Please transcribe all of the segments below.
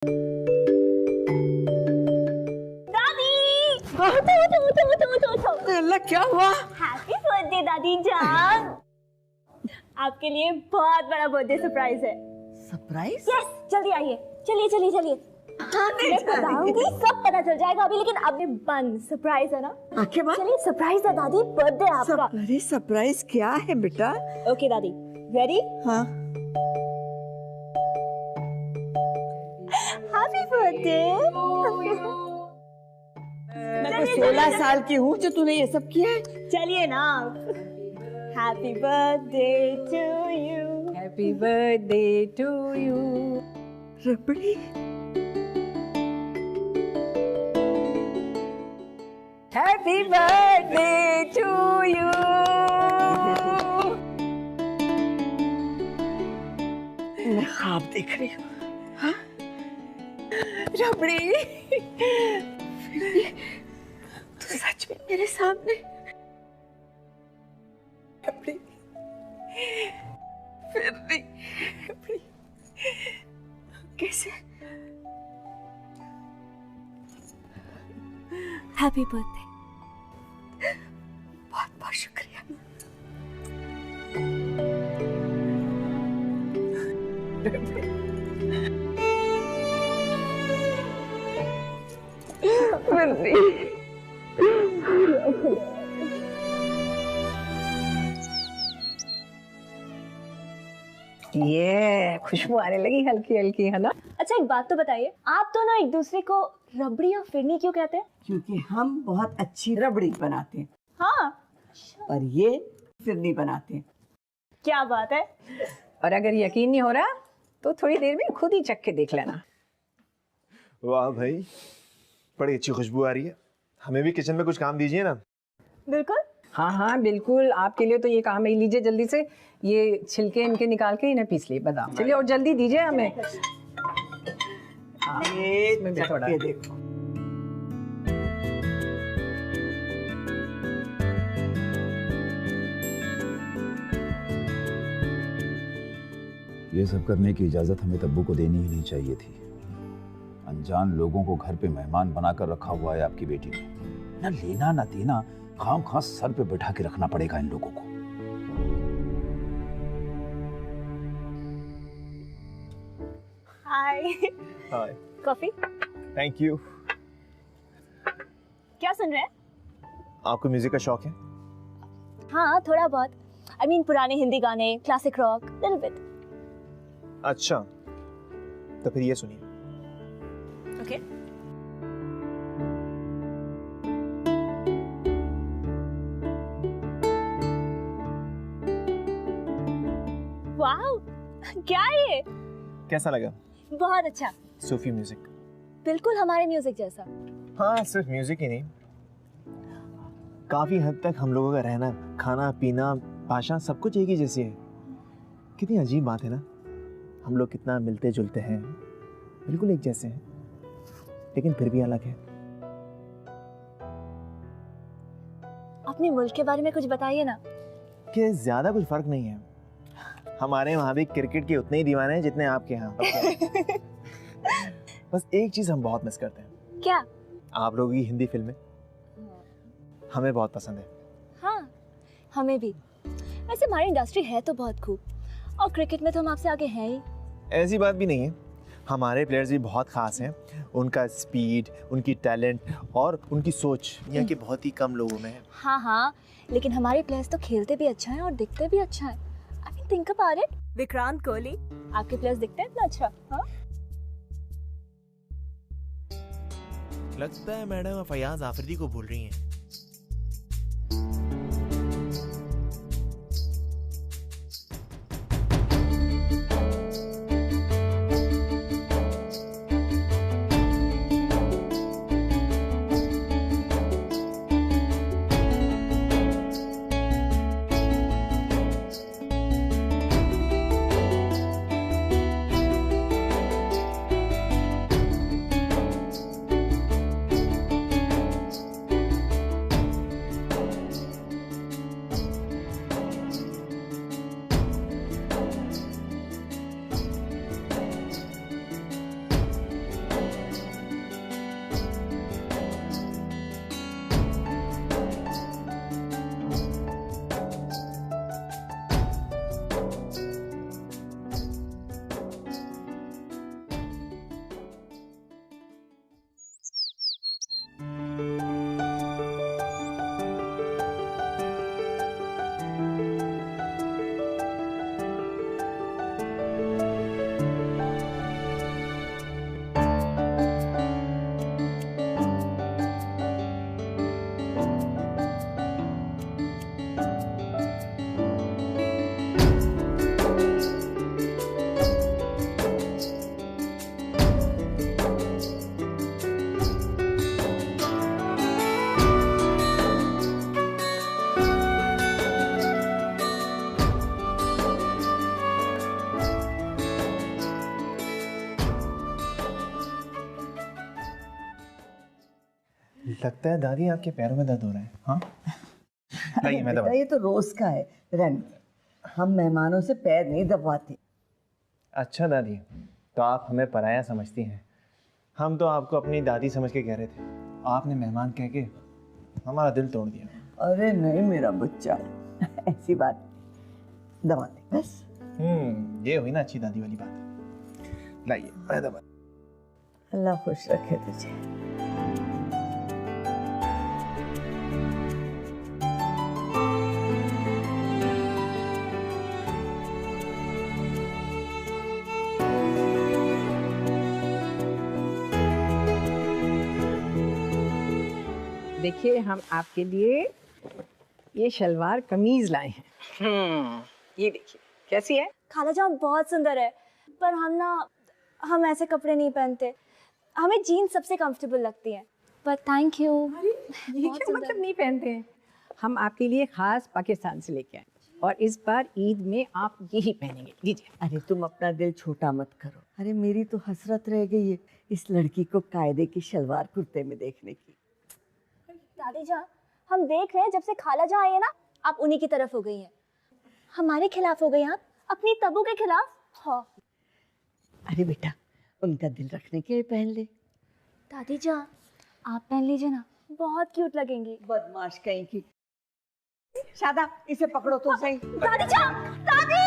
दादी उठो। अल्लाह क्या हुआ? हैप्पी बर्थडे दादी जान। आपके लिए बहुत बड़ा बर्थडे सरप्राइज है। सरप्राइज? यस, जल्दी आइए। चलिए। मैं बताऊंगी, सब पता चल जाएगा अभी, लेकिन अभी बंद। सरप्राइज है ना? आंखें बंद? चलिए, सरप्राइज है दादी, बर्थडे आपका। अरे सरप्राइज क्या है बेटा? ओके दादी, रेडी? हाँ। Happy birthday. मैं तो 16 साल की हूँ जो तूने ये सब किया है। चलिए ना। Happy birthday to you. Happy birthday to you. Rabri. Happy birthday to you. मैं ख्वाब देख रही हूँ। हाँ? रबड़ी। तू सच में मेरे सामने? रबड़ी। फिर नहीं। रबड़ी। कैसे? Happy birthday. बहुत बहुत शुक्रिया। ये खुशबू आने लगी हल्की हल्की, है ना? अच्छा, एक बात तो बताइए, आप दोनों एक दूसरे को रबड़ी और फिरनी क्यों कहते हैं? क्योंकि हम बहुत अच्छी रबड़ी बनाते हैं हाँ, और ये फिरनी बनाते हैं। क्या बात है। और अगर यकीन नहीं हो रहा तो थोड़ी देर में खुद ही चख के देख लेना। वाह भाई, बड़ी अच्छी खुशबू आ रही है। हमें भी किचन में कुछ काम दीजिए ना। बिल्कुल। हाँ बिल्कुल, आपके लिए तो ये काम है। लीजिए जल्दी से ये छिलके इनके निकाल के इन्हें पीस लिए बादाम। चलिए और जल्दी दीजिए हमें। हाँ, ये इसमें भी थोड़ा। चख के देखो। ये सब करने की इजाजत हमें तब्बू को देनी ही नहीं चाहिए थी। अनजान लोगों को घर पे मेहमान बनाकर रखा हुआ है आपकी बेटी ने। न लेना न देना, खाम खास सर पे बैठा के रखना पड़ेगा इन लोगों को। हाय। हाय। कॉफी? Thank you. क्या सुन रहे हैं? आपको म्यूजिक का शौक है? हाँ, थोड़ा बहुत। I mean, पुराने हिंदी गाने, क्लासिक रॉक, लिटिल बिट। अच्छा, तो फिर ये सुनिए। ओके। वाओ, क्या है ये? कैसा लगा? बहुत अच्छा। सूफी म्यूजिक। बिल्कुल हमारे म्यूजिक जैसा। हाँ, सिर्फ म्यूजिक ही नहीं, काफी हद तक हम लोगों का रहना, खाना पीना, भाषा सब कुछ एक ही जैसी है। कितनी अजीब बात है ना, हम लोग कितना मिलते जुलते हैं, बिल्कुल एक जैसे हैं, लेकिन फिर भी अलग है। अपने मुल्क के बारे में कुछ बताइए ना। कि ज्यादा कुछ फर्क नहीं है। हमारे वहाँ भी क्रिकेट के उतने ही दीवाने हैं जितने आपके यहाँ। बस एक चीज हम बहुत मिस करते हैं। क्या? आप लोगों की हिंदी फिल्में हमें बहुत पसंद है। हाँ, हमें भी। वैसे हमारी इंडस्ट्री है तो बहुत खूब, और क्रिकेट में तो हम आपसे आगे हैं ही। ऐसी बात भी नहीं है, हमारे प्लेयर्स भी बहुत खास हैं। उनका स्पीड, उनकी टैलेंट और उनकी सोच यहाँ के बहुत ही कम लोगों में है। हाँ, लेकिन हमारे प्लेयर्स तो खेलते भी अच्छा है और दिखते भी अच्छा है। I mean, think about it. Vikrant Kohli, आपके प्लेयर्स दिखते हैं इतना अच्छा? हाँ? लगता है मैडम फयाज आफरीदी को भूल रही हैं। लगता है दादी आपके पैरों में दर्द हो रहा है। हाँ लाइए मैं दबा। बेटा, ये तो रोज का है। हम मेहमानों से पैर नहीं दबाते। अच्छा दादी, तो आप हमें पराया समझती हैं। हम तो आपको अपनी दादी समझ के कह रहे थे, आपने मेहमान कह के हमारा दिल तोड़ दिया। अरे नहीं मेरा बच्चा, ऐसी बात दबा दे बस। ये हुई ना अच्छी दादी वाली बात। लाइए मैं दबा। अल्लाह खुश रखे तुझे। देखिए हम आपके लिए ये शलवार कमीज लाए हैं। ये देखिए कैसी है। खाला जान बहुत सुंदर है, पर हम ऐसे कपड़े नहीं पहनते। हमें जीन्स सबसे कंफर्टेबल लगती है। पर थैंक यू। ये क्या मतलब नहीं पहनते हैं? हम आपके लिए खास पाकिस्तान से लेके आए और इस बार ईद में आप यही पहनेंगे। लीजिए। अरे तुम अपना दिल छोटा मत करो। अरे मेरी तो हसरत रह गई है इस लड़की को कायदे की शलवार कुर्ते में देखने की। दादी जान, हम देख रहे हैं जब से खाला जान आई है ना, आप उन्हीं की तरफ हो गई हैं। हमारे खिलाफ हो गई आप, अपनी तबू के खिलाफ। हाँ अरे बेटा, उनका दिल रखने के लिए पहन ले। दादी जान, आप पहन लीजिए ना, बहुत क्यूट लगेंगी। बदमाश कहीं की। शादा, इसे पकड़ो तो सही। दादी जान, दादी।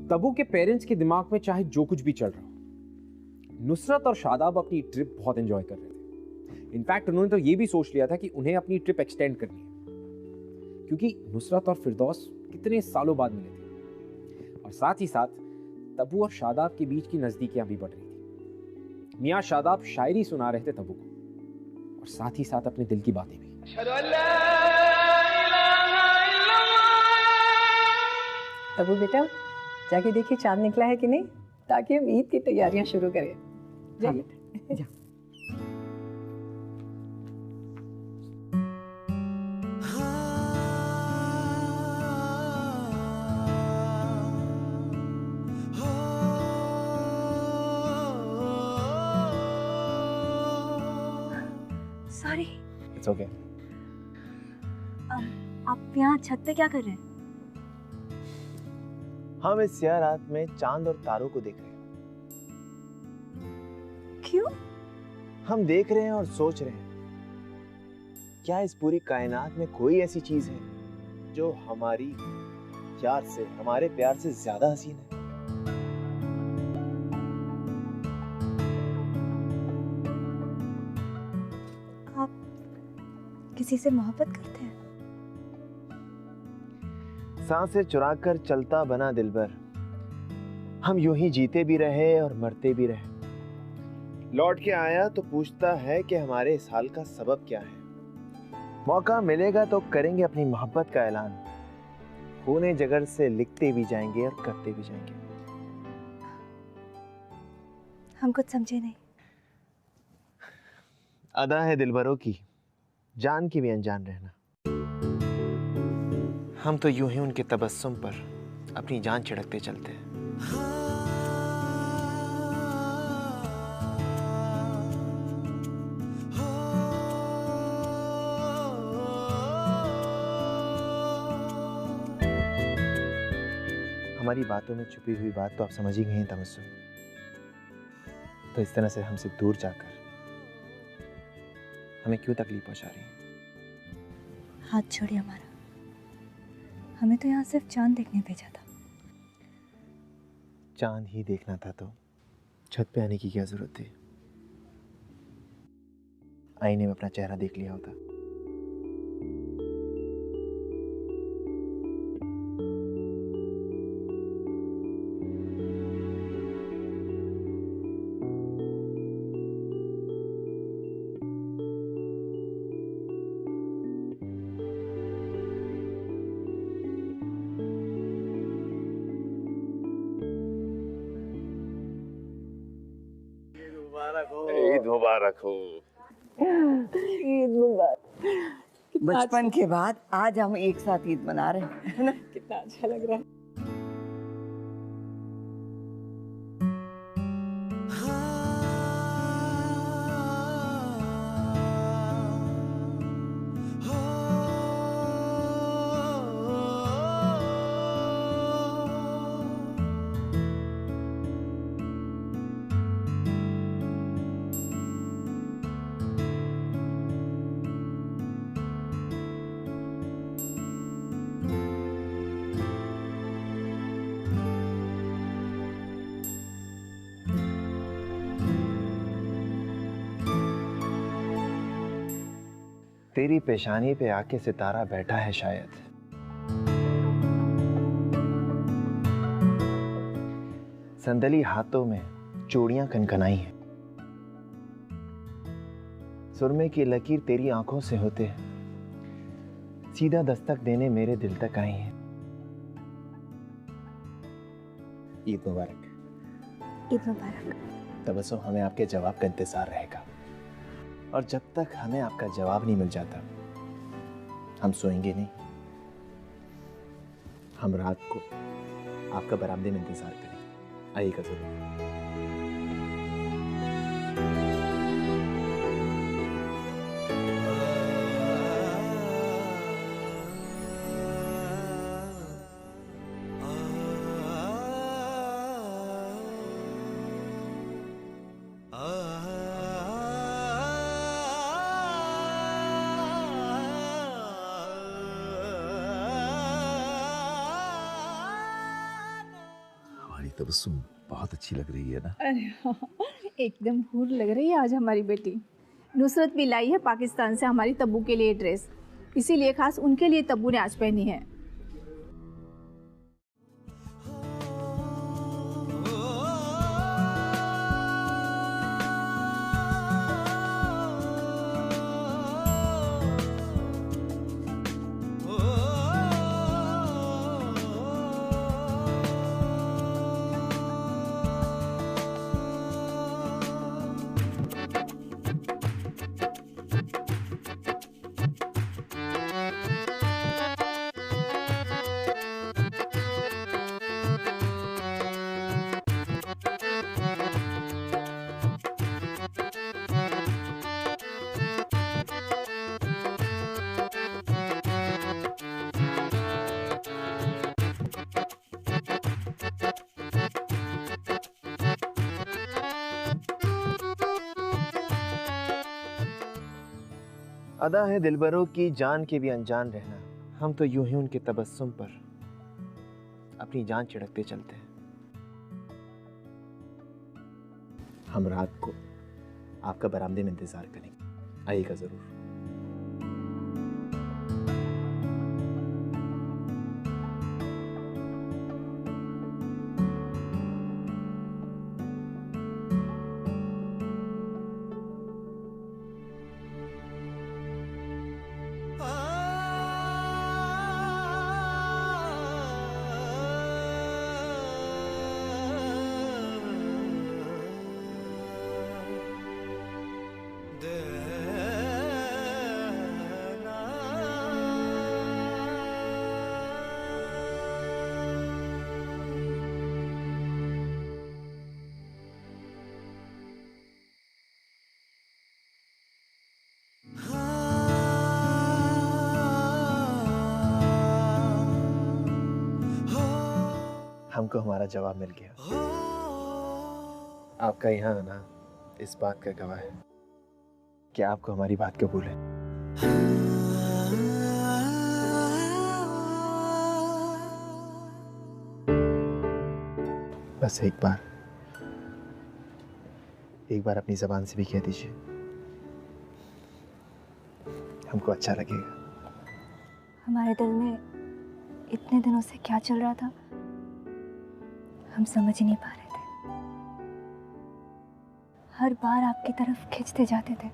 तबू के पेरेंट्स के दिमाग में चाहे जो कुछ भी चल रहा हो, नुसरत और शादाब अपनी ट्रिप बहुत एंजॉय कर रहे थे। इनफैक्ट उन्होंने तो ये भी सोच लिया था कि उन्हें अपनी ट्रिप एक्सटेंड करनी है, क्योंकि नुसरत और फिरदौस कितने सालों बाद मिले थे। और साथ ही साथ तबू और शादाब के बीच की नजदीकियां भी बढ़ रही थी। मियाँ शादाब शायरी सुना रहे थे तबू को, और साथ ही साथ अपने दिल की बातें भी। तबू बेटा, जाके देखिए चांद निकला है कि नहीं, ताकि हम ईद की तैयारियां शुरू करें। हाँ बेटा, जा। सॉरी। It's okay. आप यहाँ छत पे क्या कर रहे हैं? हम इस स्याह रात में चांद और तारों को देख रहे हैं। क्यों? हम देख रहे हैं और सोच रहे हैं, क्या इस पूरी कायनात में कोई ऐसी चीज है जो हमारी यार से, हमारे प्यार से ज्यादा हसीन है? आप किसी से मोहब्बत करते हैं? सांसें चुराकर चलता बना दिलबर, हम यूं ही जीते भी रहे और मरते भी रहे। लौट के आया तो पूछता है कि हमारे इस हाल का सबब क्या है। मौका मिलेगा तो करेंगे अपनी मोहब्बत का ऐलान, खूने जिगर से लिखते भी जाएंगे और करते भी जाएंगे। हम कुछ समझे नहीं। अदा है दिलबरों की, जान की भी अनजान रहना। हम तो यूं ही उनके तबस्सुम पर अपनी जान छिड़कते चलते हैं। हमारी बातों में छुपी हुई बात तो आप समझ ही गए हैं तबस्सुम। तो इस तरह से हमसे दूर जाकर हमें क्यों तकलीफ पहुंचा रही है? हाथ छोड़िए हमारा, हमें तो यहाँ सिर्फ चांद देखने भेजा था। चांद ही देखना था तो छत पे आने की क्या जरूरत थी? आईने में अपना चेहरा देख लिया होता। मुबारक हो। ईद मुबारक हो। ईद मुबारक। बचपन के बाद आज हम एक साथ ईद मना रहे हैं, है ना? कितना अच्छा लग रहा है। तेरी पेशानी पे आके सितारा बैठा है शायद। संदली हाथों में चूड़ियां कनकनाई हैं। सुरमे की लकीर तेरी आंखों से होते सीधा दस्तक देने मेरे दिल तक आई है। ईद मुबारक। ईद मुबारक। तबस्सुम, हमें आपके जवाब का इंतजार रहेगा और जब तक हमें आपका जवाब नहीं मिल जाता हम सोएंगे नहीं। हम रात को आपका बरामदे में इंतजार करेंगे। आइएगा जरूर। तबस्सुम बहुत अच्छी लग रही है ना। अरे हाँ, एकदम हूर लग रही है आज हमारी बेटी। नुसरत भी लाई है पाकिस्तान से हमारी तब्बू के लिए ड्रेस, इसीलिए खास उनके लिए तब्बू ने आज पहनी है। अदा है दिलबरों की जान के भी अनजान रहना। हम तो यूं ही उनके तबस्सुम पर अपनी जान छिड़कते चलते हैं। हम रात को आपका बरामदे में इंतजार करेंगे। आइएगा जरूर। हमको हमारा जवाब मिल गया। आपका यहाँ आना इस बात का गवाह है कि आपको हमारी बात कबूल है। बस एक बार अपनी जबान से भी कह दीजिए, हमको अच्छा लगेगा। हमारे दिल में इतने दिनों से क्या चल रहा था हम समझ ही नहीं पा रहे थे। हर बार आपकी तरफ खिंचते जाते थे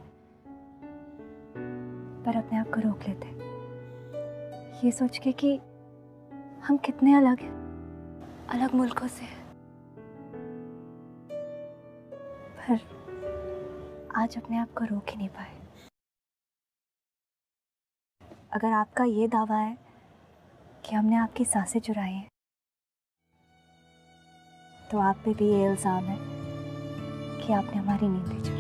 पर अपने आप को रोक लेते, ये सोच के कि हम कितने अलग हैं, अलग मुल्कों से हैं। पर आज अपने आप को रोक ही नहीं पाए। अगर आपका ये दावा है कि हमने आपकी सांसें चुराई हैं, तो आप पे भी ये इल्जाम है कि आपने हमारी नींदें चुराई।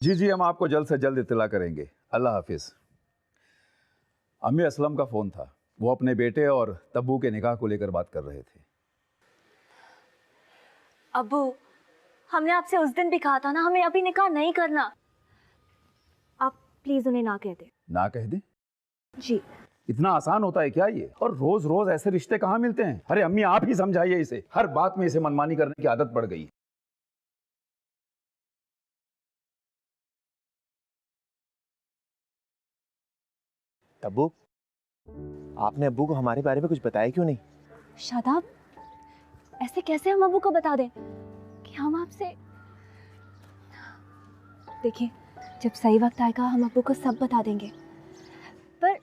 जी जी, हम आपको जल्द से जल्द इत्तला करेंगे। अल्लाह हाफिज। अम्मी असलम का फोन था, वो अपने बेटे और तब्बू के निकाह को लेकर बात कर रहे थे। अब्बू, हमने आपसे उस दिन भी कहा था ना, हमें अभी निकाह नहीं करना। आप प्लीज उन्हें ना कह दे। ना कह दे? जी। इतना आसान होता है क्या ये? और रोज रोज ऐसे रिश्ते कहाँ मिलते हैं? अरे अम्मी, आप ही समझाइए इसे, हर बात में इसे मनमानी करने की आदत पड़ गई। तब्बू, आपने अब्बू को हमारे बारे में कुछ बताया क्यों नहीं? शादाब, ऐसे कैसे हम अब्बू को बता दें कि हम आपसे। देखिए, जब सही वक्त आएगा हम अब्बू को सब बता देंगे, पर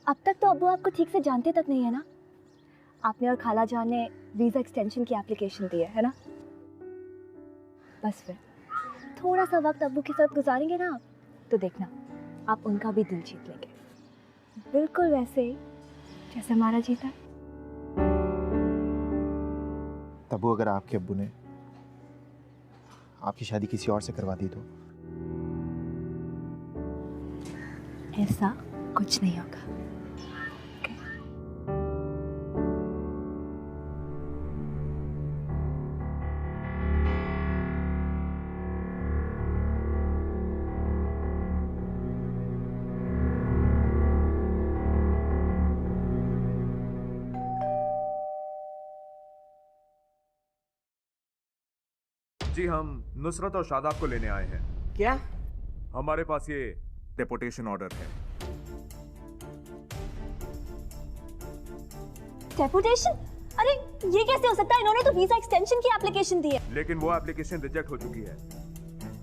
अब तक तो अब्बू आपको ठीक से जानते तक नहीं है ना। आपने और खाला जान ने वीज़ा एक्सटेंशन की एप्लीकेशन दी है ना? बस फिर थोड़ा सा वक्त अब्बू के साथ गुजारेंगे ना आप, तो देखना आप उनका भी दिल जीत लेंगे, बिल्कुल वैसे ही जैसे हमारा जीता। तब्बू, अगर आपके अब्बू ने आपकी शादी किसी और से करवा दी तो? ऐसा कुछ नहीं होगा। जी, हम नुसरत और शादाब को लेने आए हैं। क्या? हमारे पास ये डेपोटेशन ऑर्डर है। डेपुटेशन? अरे ये कैसे हो सकता है? इन्होंने तो वीजा एक्सटेंशन की एप्लीकेशन दी है। लेकिन वो एप्लीकेशन रिजेक्ट हो चुकी है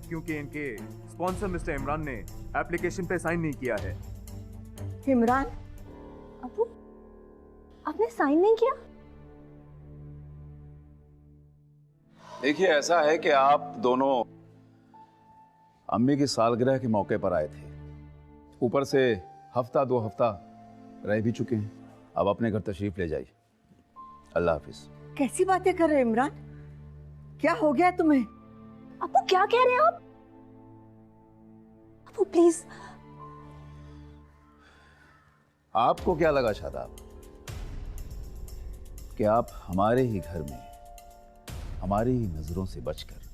क्योंकि इनके स्पॉन्सर मिस्टर इमरान ने एप्लीकेशन पे साइन नहीं किया है। इमरान? अबू, आपने साइन नहीं किया? देखिए, ऐसा है कि आप दोनों अम्मी की सालगिरह के मौके पर आए थे, ऊपर से हफ्ता 2 हफ्ता रह भी चुके हैं। अब अपने घर तशरीफ ले जाइए। अल्लाह हाफिज। कैसी बातें कर रहे हैं इमरान? क्या हो गया तुम्हें? अबू क्या कह रहे हैं आप? अबू प्लीज। आपको क्या लगा शादाब कि आप हमारे ही घर में हमारी ही नजरों से बचकर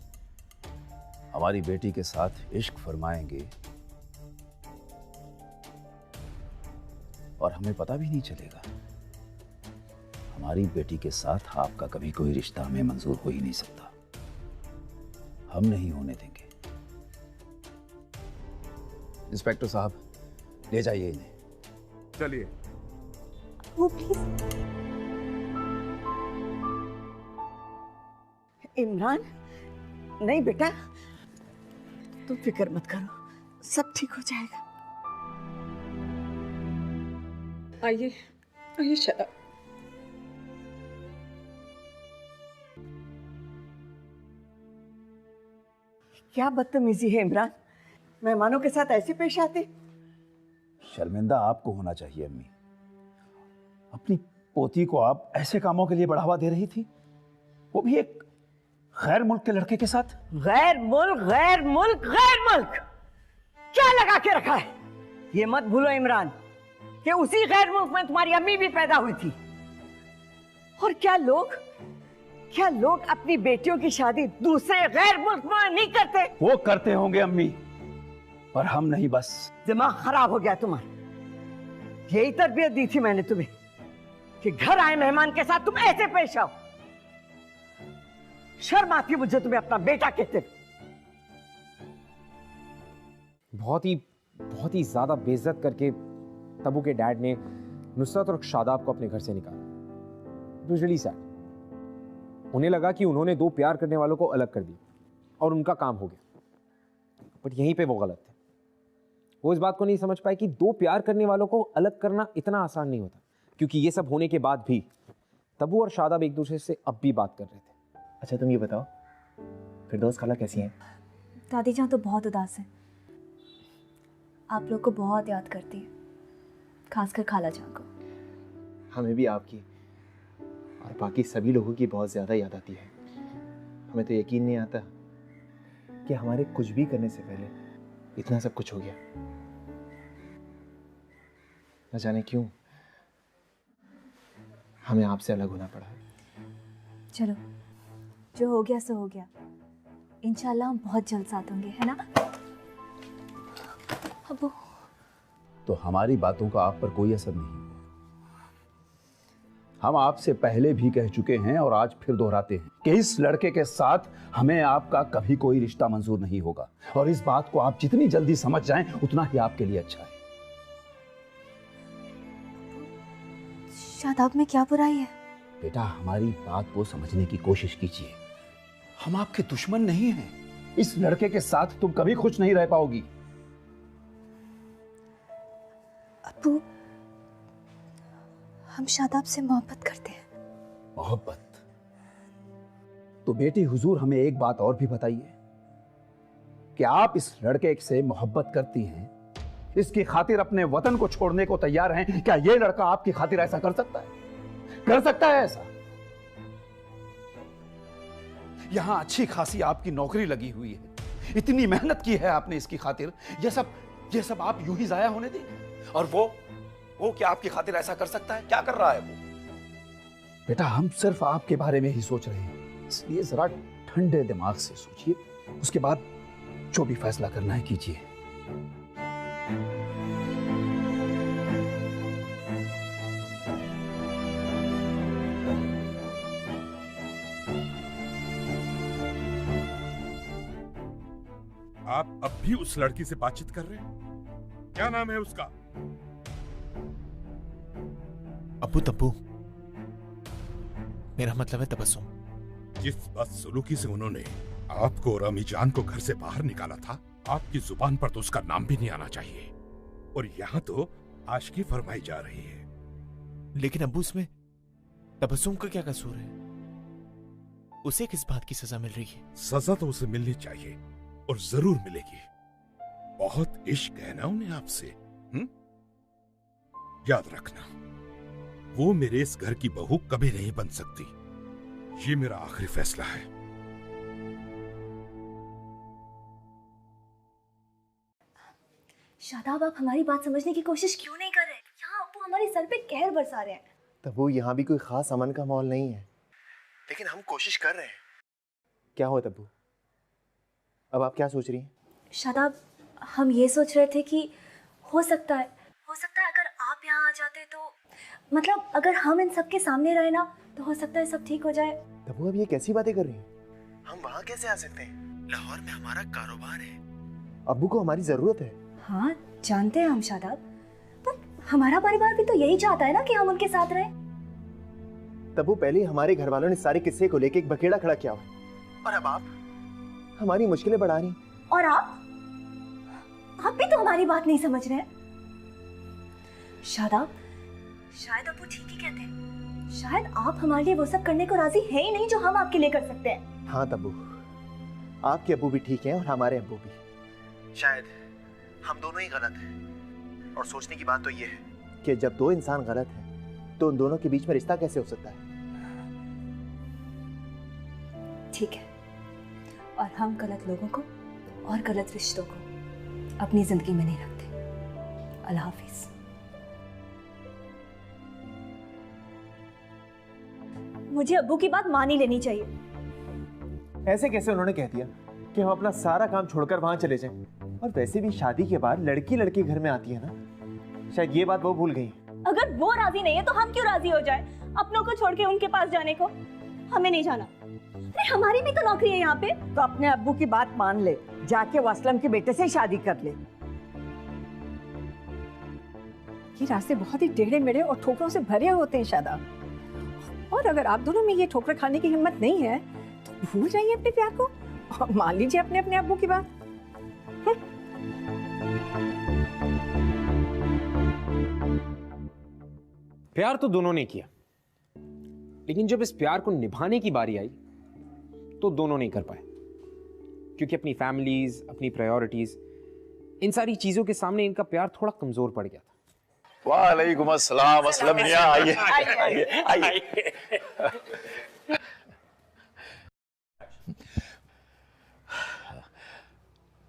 हमारी बेटी के साथ इश्क फरमाएंगे और हमें पता भी नहीं चलेगा? हमारी बेटी के साथ आपका कभी कोई रिश्ता हमें मंजूर हो ही नहीं सकता। हम नहीं होने देंगे। इंस्पेक्टर साहब, ले जाइए इन्हें। चलिए। वो प्लीज। इमरान, नहीं बेटा, तुम फिक्र मत करो, सब ठीक हो जाएगा। आइए आइए शादाब। क्या बदतमीजी है इमरान, मेहमानों के साथ ऐसे पेश आते? शर्मिंदा आपको होना चाहिए अम्मी। अपनी पोती को आप ऐसे कामों के लिए बढ़ावा दे रही थी, वो भी एक गैर मुल्क के लड़के के साथ। गैर मुल्क, गैर मुल्क, गैर मुल्क, क्या लगा के रखा है? ये मत भूलो इमरान कि उसी गैर मुल्क में तुम्हारी अम्मी भी पैदा हुई थी। और क्या लोग अपनी बेटियों की शादी दूसरे गैर मुल्क में नहीं करते? वो करते होंगे अम्मी, पर हम नहीं। बस दिमाग खराब हो गया तुम्हारा। यही तरबियत दी थी मैंने तुम्हें कि घर आए मेहमान के साथ तुम ऐसे पेश आओ। शर्म आती मुझे तुम्हें अपना बेटा कहते। बहुत ही ज्यादा बेइज्जत करके तब्बू के डैड ने नुसरत और शादाब को अपने घर से निकाला। It was really sad. उन्हें लगा कि उन्होंने दो प्यार करने वालों को अलग कर दिया और उनका काम हो गया, बट यहीं पे वो गलत थे। वो इस बात को नहीं समझ पाए कि दो प्यार करने वालों को अलग करना इतना आसान नहीं होता, क्योंकि ये सब होने के बाद भी तब्बू और शादाब एक दूसरे से अब भी बात कर रहे थे। अच्छा तुम ये बताओ, फिरदौस खाला कैसी हैं? दादी जान तो बहुत उदास है, आप लोग को बहुत याद करती है, खासकर खाला जान को। हमें भी आपकी और बाकी सभी लोगों की बहुत ज़्यादा याद आती है। हमें तो यकीन नहीं आता कि हमारे कुछ भी करने से पहले इतना सब कुछ हो गया। न जाने क्यों हमें आपसे अलग होना पड़ा। चलो, जो हो गया सो हो गया। इंशाल्लाह हम बहुत जल्द साथ होंगे, है ना अब्बू? तो हमारी बातों का आप पर कोई असर नहीं हुआ। हम आपसे पहले भी कह चुके हैं और आज फिर दोहराते हैं कि इस लड़के के साथ हमें आपका कभी कोई रिश्ता मंजूर नहीं होगा, और इस बात को आप जितनी जल्दी समझ जाएं उतना ही आपके लिए अच्छा है। शादाब में क्या बुराई है? बेटा, हमारी बात को समझने की कोशिश कीजिए। हम आपके दुश्मन नहीं हैं। इस लड़के के साथ तुम कभी खुश नहीं रह पाओगी। अब्बू, हम शादाब से मोहब्बत करते हैं। मोहब्बत? तो बेटी हुजूर, हमें एक बात और भी बताइए कि आप इस लड़के से मोहब्बत करती हैं, इसकी खातिर अपने वतन को छोड़ने को तैयार हैं। क्या ये लड़का आपकी खातिर ऐसा कर सकता है? कर सकता है ऐसा? यहां अच्छी खासी आपकी नौकरी लगी हुई है, इतनी मेहनत की है आपने इसकी खातिर, ये सब आप यूं ही जाया होने देंगे? और वो क्या आपकी खातिर ऐसा कर सकता है? क्या कर रहा है वो? बेटा, हम सिर्फ आपके बारे में ही सोच रहे हैं, इसलिए जरा ठंडे दिमाग से सोचिए, उसके बाद जो भी फैसला करना है कीजिए। आप अब भी उस लड़की से बातचीत कर रहे हैं? क्या नाम है उसका? अब्बू तब्बू, मेरा मतलब है तबस्सुम। जिस बदसलूकी से उन्होंने आपको और अम्मी जान को घर से बाहर निकाला था, आपकी जुबान पर तो उसका नाम भी नहीं आना चाहिए, और यहाँ तो आशिकी फरमाई जा रही है। लेकिन अब्बू, इसमें तबस्सुम का क्या कसूर है? उसे किस बात की सजा मिल रही है? सजा तो उसे मिलनी चाहिए और जरूर मिलेगी। बहुत इश्क है ना उन्हें आपसे। याद रखना, वो मेरे इस घर की बहू कभी नहीं बन सकती। ये मेरा आखिरी फैसला है। शादाब, आप हमारी बात समझने की कोशिश क्यों नहीं कर रहे? यहाँ अब्बू हमारे सर पे कहर बरसा रहे हैं। तब्बू, यहाँ भी कोई खास अमन का माहौल नहीं है, लेकिन हम कोशिश कर रहे हैं। क्या हुआ तब्बू? अब आप क्या सोच रही हैं? शादाब, हम ये सोच रहे थे कि हो सकता है अगर आप यहाँ आ जाते तो, मतलब अगर हम इन सबके सामने रहे ना, तो हो सकता है सब ठीक हो जाए। तब्बू, अब ये कैसी बातें कर रही हैं? हम वहाँ कैसे आ सकते हैं? लाहौर में हमारा कारोबार है, अब्बू को हमारी जरूरत है। हाँ, जानते हैं हम शादाब, पर हमारा परिवार भी तो यही चाहता है ना कि हम उनके साथ रहें। तब्बू, पहले ही हमारे घर वालों ने सारे किस्से को लेके एक बखेड़ा खड़ा किया हुआ, और अब आप हमारी मुश्किलें बढ़ा रही। और आप भी तो हमारी बात नहीं समझ रहे हैं। शादाब, शायद अब्बू ठीक ही कहते हैं। शायद आप हमारे लिए वो सब करने को राजी है ही नहीं जो हम आपके लिए कर सकते हैं। हाँ तब्बू, आपके अब्बू भी ठीक हैं और हमारे अब्बू भी। शायद हम दोनों ही गलत हैं। और सोचने की बात तो ये है कि जब दो इंसान गलत हैं तो उन दोनों के बीच में रिश्ता कैसे हो सकता है। ठीक है, और हम गलत लोगों को और गलत रिश्तों को अपनी जिंदगी में नहीं रखते। अल्लाह हाफिज। मुझे अब्बू की बात मान ही लेनी चाहिए। ऐसे कैसे उन्होंने कह दिया कि हम अपना सारा काम छोड़कर वहां चले जाएं? और वैसे भी शादी के बाद लड़की लड़के घर में आती है ना, शायद ये बात वो भूल गई। अगर वो राजी नहीं है तो हम क्यों राजी हो जाए अपनों को छोड़ के उनके पास जाने को? हमें नहीं जाना। अरे हमारी भी तो नौकरी है यहाँ पे। तो अपने अब्बू की बात मान ले, जाके वो असलम के बेटे से शादी कर ले। ये रास्ते बहुत ही टेढ़े मेढ़े और ठोकरों से भरे होते हैं शादाब। और अगर आप दोनों में ये ठोकर खाने की हिम्मत नहीं है तो भूल जाइए अपने प्यार को और मान लीजिए अपने अपने अब्बू की बात। प्यार तो दोनों ने किया, लेकिन जब इस प्यार को निभाने की बारी आई तो दोनों नहीं कर पाए, क्योंकि अपनी फैमिलीज, अपनी प्रायोरिटीज, इन सारी चीजों के सामने इनका प्यार थोड़ा कमजोर पड़ गया था। वालेकुम अस्सलाम असलम मियां, आइए आइए।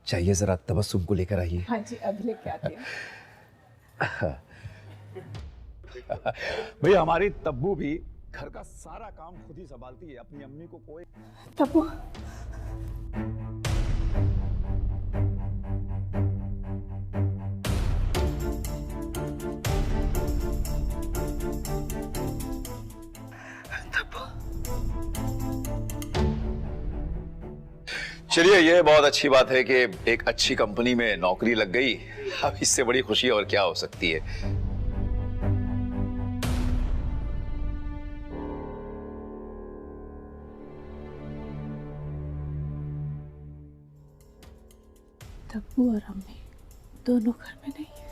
चाहिए जरा तबस्सुम को लेकर आइए। हाँ जी, अभी लेके आते हैं। भैया हमारी तब्बू भी घर का सारा काम खुद ही संभालती है, अपनी अम्मी को कोई। तब्बू, चलिए, ये बहुत अच्छी बात है कि एक अच्छी कंपनी में नौकरी लग गई। अब इससे बड़ी खुशी और क्या हो सकती है। तब्बू और अम्मी दोनों घर में नहीं है।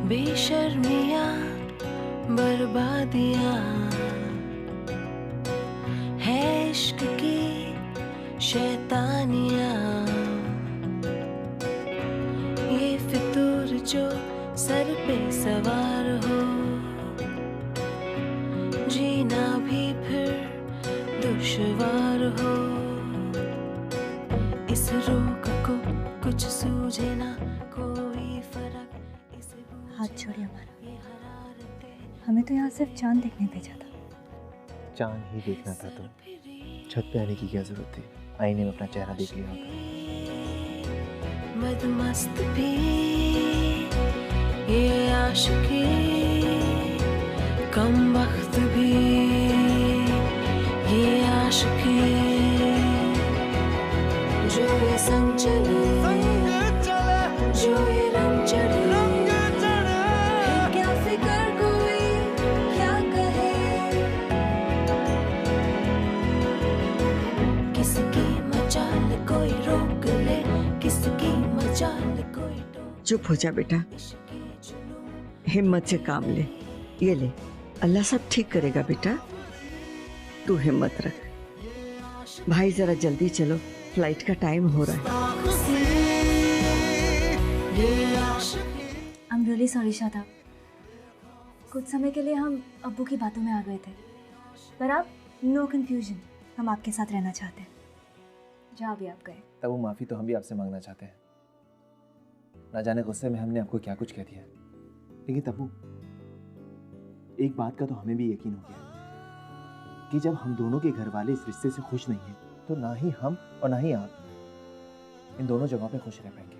बेशर्मियाँ बर्बादियाँ है इश्क की शैतानियाँ, ये फितूर जो सर पे सवार हो, जीना भी फिर दुश्वार हो। इस रोग को कुछ सूझे ना कोई फर्क। हाथ छोड़िए हमारा, हमें तो यहाँ सिर्फ चांद देखने भेजा था। चांद ही देखना था तो छत पे आने की क्या जरूरत थी? आईने में अपना चेहरा देख लिया होता। बदमस्त भी ये आशिकी, कम वक्त भी ये आशिकी, जो ये संग चले, जो ये रंग चढ़े, क्या फिक्र कोई क्या कहे, किसकी मचाल कोई रोक ले, किसकी मचाल कोई टोक। चुप हो जा बेटा, हिम्मत से काम ले। ये ले, अल्लाह सब ठीक करेगा बेटा, तू हिम्मत रख। भाई जरा जल्दी चलो, फ्लाइट का टाइम हो रहा है। I'm really sorry शादाब, कुछ समय के लिए हम अब्बू की बातों में आ गए थे, पर अब नो कंफ्यूजन, हम आपके साथ रहना चाहते हैं जहाँ भी आप गए। तब वो माफी तो हम भी आपसे मांगना चाहते हैं। ना जाने गुस्से में हमने आपको क्या कुछ कह दिया, लेकिन तब्बू एक बात का तो हमें भी यकीन हो गया कि जब हम दोनों के घर वाले इस रिश्ते से खुश नहीं हैं, तो ना ही हम और ना ही आप इन दोनों जगहों पे खुश रह पाएंगे।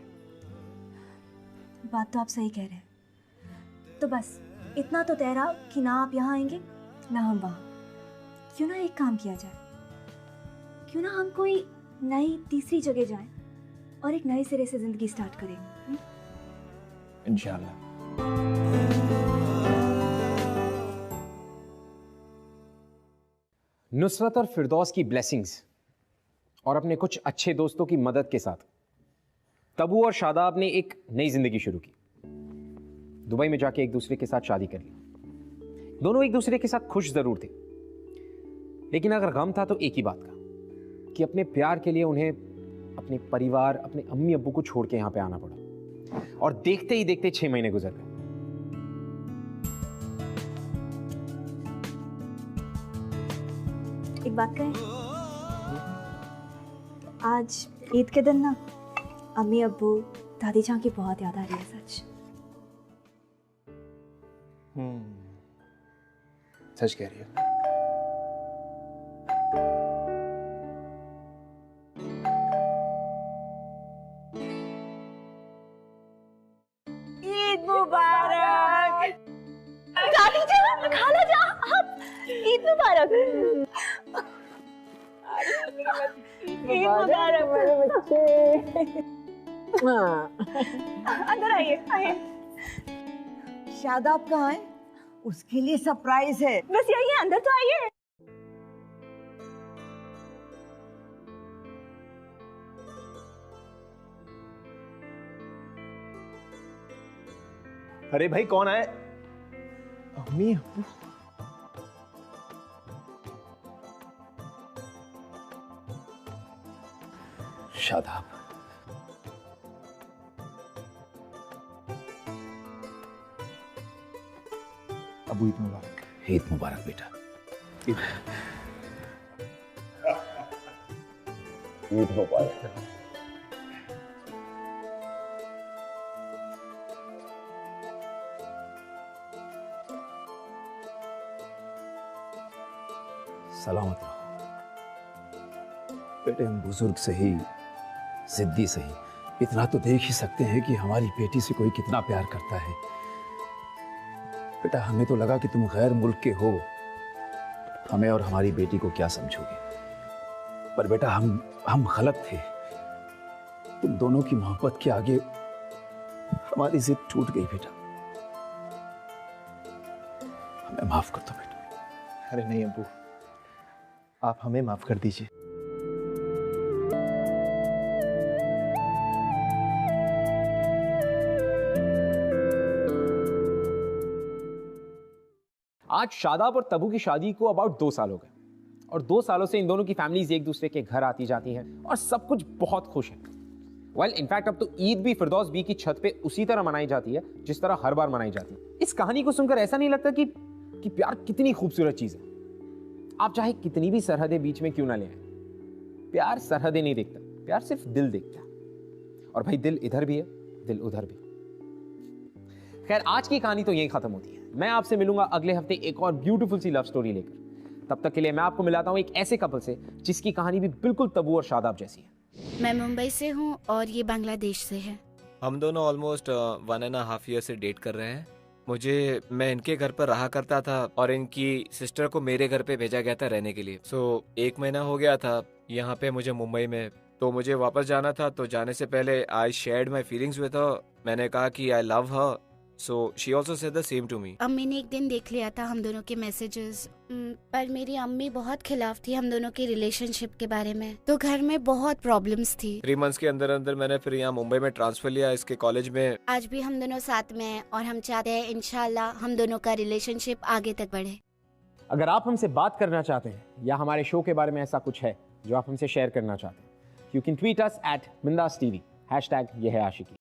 बात तो आप सही कह रहे हैं। तो बस इतना तो तय रहा कि ना आप यहाँ आएंगे ना हम वहाँ। क्यों ना एक काम किया जाए, क्यों ना हम कोई नई तीसरी जगह जाएं और एक नए सिरे से जिंदगी स्टार्ट करें। इंशाल्लाह। नुसरत और फिरदौस की ब्लेसिंग्स और अपने कुछ अच्छे दोस्तों की मदद के साथ तबू और शादाब ने एक नई जिंदगी शुरू की। दुबई में जाके एक दूसरे के साथ शादी कर ली। दोनों एक दूसरे के साथ खुश जरूर थे, लेकिन अगर गम था तो एक ही बात का कि अपने प्यार के लिए उन्हें अपने परिवार, अपने अम्मी अब्बू को छोड़ के यहां पे आना पड़ा। और देखते ही देखते 6 महीने गुजर गए। एक बात कहें, आज ईद के दिन ना अम्मी अब्बू दादी जान की बहुत याद आ रही है। सच सच कह रही है। ईद मुबारक। दादी जान, खाला जान, आप ईद मुबारक। ईद मुबारक मेरे बच्चे। अंदर आइए, आइए। शादाब कहाँ है? उसके लिए सरप्राइज है। बस यही है, अंदर तो आइए। अरे भाई कौन आए? अम्मी अब्बू। शादाब, अबू ईद मुबारक। ईद मुबारक बेटा। ईद मुबारक। सलामत रहो बेटे। हम बुजुर्ग सही, जिद्दी सही, इतना तो देख ही सकते हैं कि हमारी बेटी से कोई कितना प्यार करता है। बेटा हमें तो लगा कि तुम गैर मुल्क के हो, हमें और हमारी बेटी को क्या समझोगे, पर बेटा हम गलत थे। तुम दोनों की मोहब्बत के आगे हमारी जिद टूट गई बेटा। हमें माफ कर दो बेटा। अरे नहीं अब्बू, आप हमें माफ कर दीजिए। आज शादाब और तबू की शादी को अबाउट 2 साल हो गए और 2 सालों से इन दोनों की फैमिलीज एक दूसरे के घर आती जाती हैं और सब कुछ बहुत खुश है। वेल इनफैक्ट अब तो ईद भी फिरदौस बी की छत पे उसी तरह मनाई जाती है जिस तरह हर बार मनाई जाती है। इस कहानी को सुनकर ऐसा नहीं लगता कि प्यार कितनी खूबसूरत चीज है। आप चाहे कितनी भी सरहदें बीच में क्यों ना ले आए, प्यार सरहदें नहीं देखता, प्यार सिर्फ दिल देखता है। और भाई दिल इधर भी है, दिल उधर भी। खैर आज की कहानी तो यहीं खत्म होती है। मैं आपसे मिलूंगा अगले हफ्ते एक और ब्यूटीफुल सी लव स्टोरी लेकर। तब तक के लिए मैं आपको मिलाता हूं एक ऐसे कपल से जिसकी कहानी भी बिल्कुल तबू और शादाब जैसी है। मैं मुंबई से हूँ और ये बांग्लादेश से है। हम दोनों ऑलमोस्ट 1.5 ईयर से डेट कर रहे हैं। मैं इनके घर पर रहा करता था और इनकी सिस्टर को मेरे घर पे भेजा गया था रहने के लिए। 1 महीना हो गया था यहाँ पे मुझे मुंबई में, तो मुझे वापस जाना था। तो जाने से पहले I shared my feelings with her. मैंने कहा कि I love her, so she also said the same to me. अम्मी ने एक दिन देख लिया था हम दोनों के मैसेजेस, पर मेरी अम्मी बहुत खिलाफ थी हम दोनों के रिलेशनशिप के बारे में, तो घर में बहुत प्रॉब्लम्स थी। 3 मंथ्स के अंदर अंदर मैंने फिर यहाँ मुंबई में ट्रांसफर लिया इसके कॉलेज में। आज भी हम दोनों साथ में हैं और हम चाहते हैं इंशाल्लाह हम दोनों का रिलेशनशिप आगे तक बढ़े। अगर आप हमसे बात करना चाहते हैं या हमारे शो के बारे में ऐसा कुछ है जो आप हमसे शेयर करना चाहते हैं, you can tweet us @mindas TV, #ये है आशिकी।